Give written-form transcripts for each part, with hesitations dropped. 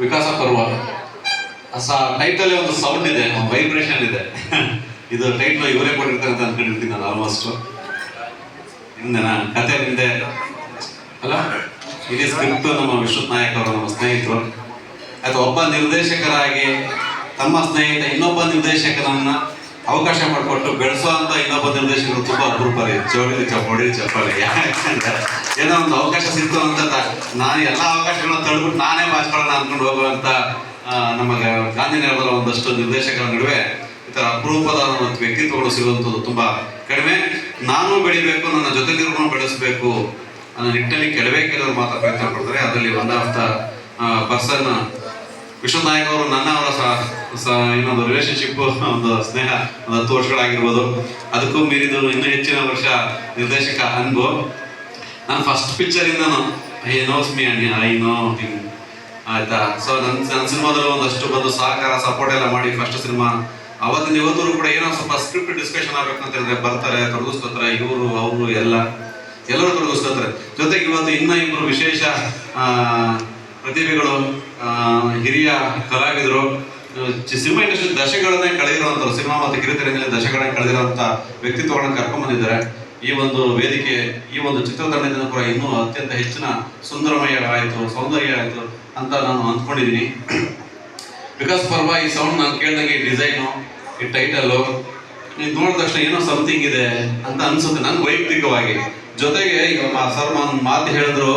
ವಿಕಾಸ ಪರ್ವ ಟೈಟಲ್ ಒಂದು ಸೌಂಡ್ ಇದೆ, ಒಂದು ವೈಬ್ರೇಷನ್ ಇದೆ. ಇದು ಟೈಟ್ಲ್ ಇವರೇ ಕೊಟ್ಟಿರ್ತಾರೆ ಅಂತ ಅನ್ಕೊಂಡಿರ್ತೀನಿ ನಾನು ಆಲ್ಮೋಸ್ಟ್. ಹಿಂದೆ ಕತೆ ಹಿಂದೆ ಅಲ್ಲ, ಇಡೀ ಸ್ಕ್ರಿಪ್ಟ್ ನಮ್ಮ ವಿಶ್ವನಾಥ್ ನಾಯಕ್ ಅವರು ನಮ್ಮ ಸ್ನೇಹಿತರು. ಅಥವಾ ಒಬ್ಬ ನಿರ್ದೇಶಕರಾಗಿ ತಮ್ಮ ಸ್ನೇಹಿತ ಇನ್ನೊಬ್ಬ ನಿರ್ದೇಶಕರನ್ನ ಅವಕಾಶ ಮಾಡಿಕೊಟ್ಟು ಬೆಳೆಸುವಂತ ಇನ್ನೊಬ್ಬ ನಿರ್ದೇಶಕರು ತುಂಬಾ ಅಪರೂಪ ರೀ. ಹೊಡಿ ಚಪ್ಪಾಳೆ. ಯಾಕಂದ್ರೆ ಏನೋ ಒಂದು ಅವಕಾಶ ಸಿಕ್ತು ಅಂತ ನಾನು ಎಲ್ಲ ಅವಕಾಶಗಳನ್ನ ತಳ್ಬಿಟ್ಟು ನಾನೇ ಬಾಚ್ಕೊಳ್ಳೋಣ ಅನ್ಕೊಂಡು ಹೋಗುವಂತ ನಮಗೆ ಗಾಂಧಿನಗರದ ಒಂದಷ್ಟು ನಿರ್ದೇಶಕರ ನಡುವೆ ಈ ತರ ಅಪರೂಪದ ವ್ಯಕ್ತಿತ್ವಗಳು ಸಿಗುವಂಥದ್ದು ತುಂಬಾ ಕಡಿಮೆ. ನಾನು ಬೆಳಿಬೇಕು, ನನ್ನ ಜೊತೆಗಿರೋನು ಬೆಳೆಸಬೇಕು ಅನ್ನೋ ನಿಟ್ಟಿನಲ್ಲಿ ಕೆಲವರು ಮಾತ್ರ ಪ್ರಯತ್ನ ಪಡ್ತಾರೆ. ಅದರಲ್ಲಿ one of the person Vishwanath Nayak ಅವರು ಇನ್ನೊಂದು ರಿಲೇಶನ್ಶಿಪ್, ಒಂದು ಸ್ನೇಹ, ಒಂದು 10 ವರ್ಷಗಳಾಗಿರ್ಬೋದು. ಅದಕ್ಕೂ ಮೀರಿದು ಇನ್ನೂ ಹೆಚ್ಚಿನ ವರ್ಷ ನಿರ್ದೇಶಕ ಅನ್ಬು. ನಾನು ಫಸ್ಟ್ ಪಿಕ್ಚರ್ ಇಂದನು I knows me and I know him ಆಯ್ತಾ. ಸೊ ನನ್ನ ಸಿನಿಮಾದಲ್ಲಿ ಒಂದಷ್ಟು ಬಂದು ಸಹಕಾರ ಸಪೋರ್ಟ್ ಎಲ್ಲ ಮಾಡಿ ಫಸ್ಟ್ ಸಿನಿಮಾ ಅವತ್ತಿನ ಇವತ್ತೂ ಕೂಡ ಏನೋ ಸ್ವಲ್ಪ ಸ್ಕ್ರಿಪ್ಟ್ ಡಿಸ್ಕಷನ್ ಆಗ್ಬೇಕು ಅಂತ ಹೇಳಿದ್ರೆ ಬರ್ತಾರೆ, ತೊಡಗಿಸ್ಕೊತಾರೆ. ಇವರು ಅವರು ಎಲ್ಲರೂ ತೊಡಗಿಸ್ಕೊತಾರೆ. ಜೊತೆಗೆ ಇವತ್ತು ಇನ್ನೂ ಇಬ್ಬರು ವಿಶೇಷ ಪ್ರತಿಭೆಗಳು, ಹಿರಿಯ ಕಲಾವಿದರು, ಸಿನಿಮಾ ಇಂಡಸ್ಟ್ರಿ ದಶಕಗಳನ್ನೇ ಕಳೆದಿರುವಂಥವ್ರು, ಸಿನಿಮಾ ಮತ್ತು ಕಿರುತೆರೆಯಲ್ಲಿ ದಶಕಗಳನ್ನ ಕಳೆದಿರುವಂಥ ವ್ಯಕ್ತಿತ್ವಗಳನ್ನ ಕರ್ಕೊಂಡ್ಬಂದಿದ್ದಾರೆ. ಈ ಒಂದು ವೇದಿಕೆ, ಈ ಒಂದು ಚಿತ್ರತಂಡದಿಂದ ಕೂಡ ಇನ್ನೂ ಅತ್ಯಂತ ಹೆಚ್ಚಿನ ಸುಂದರಮಯ ಆಯಿತು, ಸೌಂದರ್ಯ ಆಯಿತು ಅಂತ ನಾನು ಅಂದ್ಕೊಂಡಿದ್ದೀನಿ. ವಿಕಾಸ್ ಪರ್ವ ಈ ಸೌಂಡ್ ನಾನು ಕೇಳಿದಂಗೆ ಈ ಡಿಸೈನು, ಈ ಟೈಟಲ್ಲು ನೀವು ನೋಡಿದ ತಕ್ಷಣ ಏನೋ ಸಮಥಿಂಗ್ ಇದೆ ಅಂತ ಅನ್ಸುತ್ತೆ ನನ್ಗೆ ವೈಯಕ್ತಿಕವಾಗಿ. ಜೊತೆಗೆ ಈಗ ಸರ್ ಮಾತು ಹೇಳಿದ್ರು,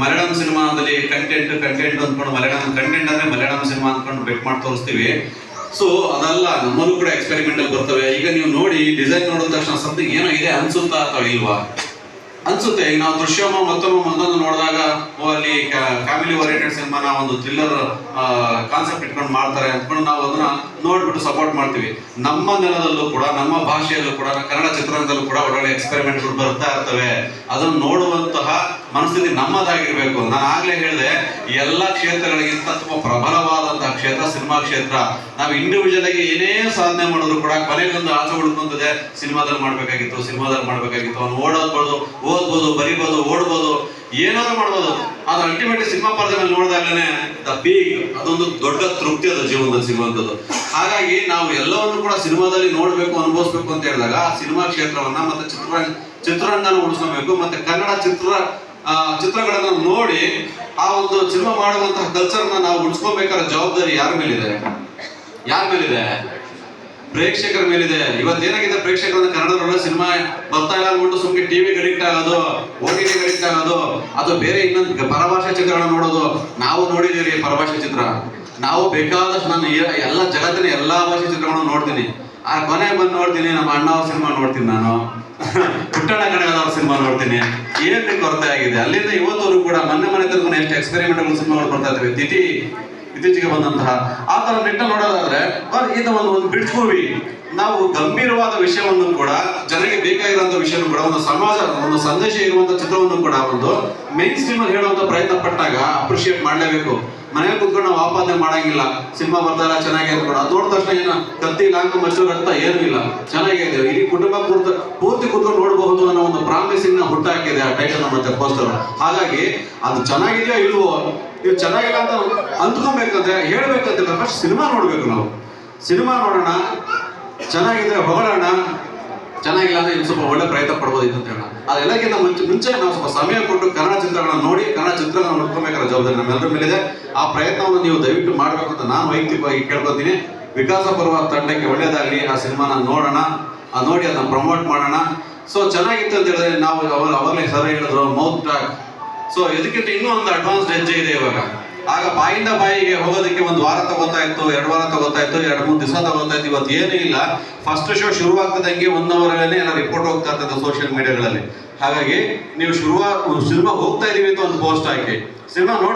ಮಲಯಾಳಂ ಸಿನಿಮಾದಲ್ಲಿ ಕಂಟೆಂಟ್ ಅಂದ್ಕೊಂಡು ಮಲಯಾಳಂ ಕಂಟೆಂಟ್ ಅಂದ್ರೆ ಮಲಯಾಳಂ ಸಿನಿಮಾ ಅಂದ್ಕೊಂಡು ಬೆಟ್ ಮಾಡಿ ತೋರಿಸ್ತೀವಿ. ಸೊ ಅದಲ್ಲ, ನಮ್ಮಲ್ಲೂ ಕೂಡ ಎಕ್ಸ್ಪೆರಿಮೆಂಟಲ್ ಬರ್ತವೆ. ಈಗ ನೀವು ನೋಡಿ ಡಿಸೈನ್ ನೋಡಿದ ತಕ್ಷಣ ಸಮಥಿಂಗ್ ಏನೋ ಇದೆ ಅನ್ಸುತ್ತಾ ಅಥವಾ ಇಲ್ವಾ ಅನ್ಸುತ್ತೆ. ಈಗ ನಾವು ದೃಶ್ಯಮ ಮತ್ತೊಂದು ನೋಡಿದಾಗ ಅಲ್ಲಿ ಫ್ಯಾಮಿಲಿ ಓರಿಯೆಂಟೆಡ್ ಸಿನಿಮಾನ ಒಂದು ಥ್ರಿಲ್ಲರ್ ಕಾನ್ಸೆಪ್ಟ್ ಇಟ್ಕೊಂಡು ಮಾಡ್ತಾರೆ ಅಂದ್ಕೊಂಡು ನಾವು ಅದನ್ನ ನೋಡ್ಬಿಟ್ಟು ಸಪೋರ್ಟ್ ಮಾಡ್ತೀವಿ. ನಮ್ಮ ನೆಲದಲ್ಲೂ ಕೂಡ, ನಮ್ಮ ಭಾಷೆಯಲ್ಲೂ ಕೂಡ, ಕನ್ನಡ ಚಿತ್ರರಂಗದಲ್ಲೂ ಕೂಡ ಒಳ್ಳೊಳ್ಳೆ ಎಕ್ಸ್ಪೆರಿಮೆಂಟ್ಗಳು ಬರ್ತಾ ಇರ್ತವೆ. ಅದನ್ನು ನೋಡುವಂತಹ ಮನಸ್ಥಿತಿ ನಮ್ಮದಾಗಿರ್ಬೇಕು. ನಾನು ಆಗ್ಲೇ ಹೇಳಿದೆ, ಎಲ್ಲ ಕ್ಷೇತ್ರಗಳಿಗಿಂತ ತುಂಬಾ ಪ್ರಬಲವಾದಂತಹ ಕ್ಷೇತ್ರ ಸಿನಿಮಾ ಕ್ಷೇತ್ರ. ನಾವು ಇಂಡಿವಿಜುವಲ್ ಆಗಿ ಏನೇ ಸಾಧನೆ ಮಾಡಿದ್ರು ಕೂಡ ಕೊನೆಗೊಂದು ಆಸೆ ಉಳ್ಕೊಂತದೆ, ಸಿನಿಮಾದಲ್ಲಿ ಮಾಡ್ಬೇಕಾಗಿತ್ತು. ಅವ್ನು ಓದ್ಬೋದು, ಬರಿಬೋದು, ಓಡ್ಬೋದು, ಏನಾದ್ರು ಮಾಡ್ಬೋದು. ಅದು ಅಲ್ಟಿಮೇಟ್ಲಿ ಸಿನಿಮಾ ಪರದೆ ಮೇಲೆ ನೋಡಿದಾಗಲೇ ದ ಪೀಕ್, ಅದೊಂದು ದೊಡ್ಡ ತೃಪ್ತಿ ಅದು ಜೀವನದಲ್ಲಿ ಸಿಗುವಂಥದ್ದು. ಹಾಗಾಗಿ ನಾವು ಎಲ್ಲವನ್ನು ಕೂಡ ಸಿನಿಮಾದಲ್ಲಿ ನೋಡ್ಬೇಕು, ಅನುಭವಿಸ್ಬೇಕು ಅಂತ ಹೇಳಿದಾಗ ಆ ಸಿನಿಮಾ ಕ್ಷೇತ್ರವನ್ನ ಮತ್ತೆ ಚಿತ್ರರಂಗನ ಉಳಿಸ್ಕೋಬೇಕು. ಮತ್ತೆ ಕನ್ನಡ ಚಿತ್ರಗಳನ್ನ ನೋಡಿ ಆ ಒಂದು ಸಿನಿಮಾ ಮಾಡುವಂತಹ ಕಲ್ಚರ್ನ ನಾವು ಉಳಿಸ್ಕೋಬೇಕಾದ ಜವಾಬ್ದಾರಿ ಯಾರ ಮೇಲಿದೆ? ಪ್ರೇಕ್ಷಕರ ಮೇಲಿದೆ. ಇವತ್ತೇನಾಗಿದೆ, ಪ್ರೇಕ್ಷಕರನ್ನ ಕನ್ನಡದೊಳಗೆ ಸಿನಿಮಾ ಬರ್ತಾ ಇಲ್ಲ ಅಂದ್ಬಿಟ್ಟು ಸುಮ್ಮನೆ ಟಿವಿಗೆ ಅಡಿಕ್ಟ್ ಆಗೋದು, OTTಗೆ ಅಡಿಕ್ಟ್ ಆಗೋದು, ಅದು ಬೇರೆ ಇನ್ನೊಂದು ಪರಭಾಷೆ ಚಿತ್ರಗಳನ್ನ ನೋಡೋದು. ನಾವು ನೋಡಿದೀವಿ ಪರಭಾಷೆ ಚಿತ್ರ, ನಾವು ಬೇಕಾದಷ್ಟು ನಾನು ಎಲ್ಲ ಜಗತ್ತಿನ ಎಲ್ಲಾ ಭಾಷೆ ಚಿತ್ರಗಳನ್ನ ನೋಡ್ತೀನಿ. ಆ ಕೊನೆ ಬಂದು ನೋಡ್ತೀನಿ, ನಮ್ಮ ಅಣ್ಣ ಅವ್ರ ಸಿನಿಮಾ ನೋಡ್ತೀನಿ, ನಾನು ಪುಟ್ಟಣ್ಣ ಕಣಗಾಲವ್ರ ಸಿನಿಮಾ ನೋಡ್ತೀನಿ. ಏನ್ ಕೊರತೆ ಆಗಿದೆ ಅಲ್ಲಿಂದ ಇವತ್ತವರು ಕೂಡ ಮನೆ ತನಕ ಎಷ್ಟು ಎಕ್ಸ್ಪೆರಿಮೆಂಟಲ್ ಸಿನಿಮಾಗಳು ಬರ್ತಾ ಇರ್ತವೆ. ಇತ್ತೀಚೆಗೆ ಬಂದಂತಹ ಆ ತರ ನಿಟ್ಟ ನೋಡೋದಾದ್ರೆ ಇದು ಒಂದು ಬಿಡ್ಸ್ ಮೂವಿ. ನಾವು ಗಂಭೀರವಾದ ವಿಷಯವನ್ನು ಕೂಡ, ಜನರಿಗೆ ಬೇಕಾಗಿರುವಂತಹ ವಿಷಯವನ್ನು ಕೂಡ, ಒಂದು ಸಂದೇಶ ಇರುವಂತಹ ಚಿತ್ರವನ್ನು ಕೂಡ ಒಂದು ಮೇನ್ ಸ್ಟ್ರೀಮ್ ಅಲ್ಲಿ ಹೇಳುವಂತ ಪ್ರಯತ್ನ ಪಟ್ಟಾಗ ಅಪ್ರಿಶಿಯೇಟ್ ಮಾಡ್ಲೇಬೇಕು. ಮನೆಯಲ್ಲಿ ಕುತ್ಕೊಂಡು ನಾವು ಆಪಾದನೆ ಮಾಡಂಗಿಲ್ಲ. ಸಿನಿಮಾ ಬರ್ತಾರ ಚೆನ್ನಾಗಿದೆ ಕೂಡ, ಅದು ನೋಡಿದ ತಕ್ಷಣ ಏನೋ ಕತ್ತಿ ಲಾಂಗ್ ಮಚ್ಚು ಅಂತ ಏನೂ ಇಲ್ಲ, ಚೆನ್ನಾಗಿದೆ, ಇಡೀ ಕುಟುಂಬ ಪೂರ್ತಿ ಕುತ್ಕೊಂಡು ನೋಡಬಹುದು ಅನ್ನೋ ಒಂದು ಪ್ರಾಮಿಸಿಂಗ್ ನ ಹುಟ್ಟಾಕಿದೆ ಆ ಟೈಟಲ್ ಮತ್ತೆ ಪೋಸ್ಟರ್. ಹಾಗಾಗಿ ಅದು ಚೆನ್ನಾಗಿದೆಯೋ ಇಲ್ವೋ, ಇದು ಚೆನ್ನಾಗಿಲ್ಲ ಅಂತ ಅಂದ್ಕೊಬೇಕಂದ್ರೆ ಹೇಳ್ಬೇಕಂತಿಲ್ಲ, ಫಸ್ಟ್ ಸಿನಿಮಾ ನೋಡ್ಬೇಕು. ನಾವು ಸಿನಿಮಾ ನೋಡೋಣ, ಚೆನ್ನಾಗಿದ್ರೆ ಹೊಗಳೋಣ, ಚೆನ್ನಾಗಿಲ್ಲ ಅಂದ್ರೆ ಇನ್ನು ಸ್ವಲ್ಪ ಒಳ್ಳೆ ಪ್ರಯತ್ನ ಪಡ್ಬೋದಿತ್ತು ಅಂತ ಹೇಳೋಣ. ಅದೆಲ್ಲಕ್ಕಿಂತ ಮುಂಚೆ ನಾವು ಸ್ವಲ್ಪ ಸಮಯ ಕೊಟ್ಟು ಕನ್ನಡ ಚಿತ್ರಗಳನ್ನ ನೋಡಿ, ಕನ್ನಡ ಚಿತ್ರಗಳನ್ನ ನೋಡ್ಕೋಬೇಕಾದ ಜವಾಬ್ದಾರಿ ನಮ್ಮೆಲ್ಲರ ಮೇಲಿದೆ. ಆ ಪ್ರಯತ್ನವನ್ನು ನೀವು ದಯವಿಟ್ಟು ಮಾಡ್ಬೇಕು ಅಂತ ನಾನು ವೈಯಕ್ತಿಕವಾಗಿ ಕೇಳ್ಕೊತೀನಿ. ವಿಕಾಸ ಪರ್ವ ತಂಡಕ್ಕೆ ಒಳ್ಳೇದಾಗಲಿ. ಆ ಸಿನಿಮಾನ ನೋಡೋಣ, ನೋಡಿ ಅದನ್ನ ಪ್ರಮೋಟ್ ಮಾಡೋಣ. ಸೊ ಚೆನ್ನಾಗಿತ್ತು ಅಂತ ಹೇಳಿದ್ರೆ ನಾವು ಅವಾಗಲೇ ಸರ್ ಹೇಳಿದ್ರು ಮೌತ್ ಟಾಕ್. ಸೊ ಇದಕ್ಕಿಂತ ಇನ್ನೂ ಒಂದು ಅಡ್ವಾನ್ಸ್ಡ್ ಹೆಜ್ಜೆ ಇದೆ ಇವಾಗ. ಆಗ ಬಾಯಿಂದ ಬಾಯಿಗೆ ಹೋಗೋದಕ್ಕೆ 1 ವಾರ ತಗೋತಾ ಇತ್ತು, 2 ವಾರ ತಗೋತಾ ಇತ್ತು, 2-3 ದಿವಸ ತಗೋತಾ ಇತ್ತು. ಇವತ್ತು ಏನೂ ಇಲ್ಲ, ಫಸ್ಟ್ ಶೋ ಶುರುವಾಗ್ತದಂಗೆ 1 ಅವರಲ್ಲೇ ಎಲ್ಲ ರಿಪೋರ್ಟ್ ಹೋಗ್ತಾ ಇರ್ತದೆ ಸೋಷಿಯಲ್ ಮೀಡಿಯಾಗಳಲ್ಲಿ. ಹಾಗಾಗಿ ನೀವು ಸಿನಿಮಾ ಹೋಗ್ತಾ ಇದೀವಿ ಅಂತ ಒಂದು ಪೋಸ್ಟ್ ಹಾಕಿ, ಸಿನಿಮಾ ನೋಡಿ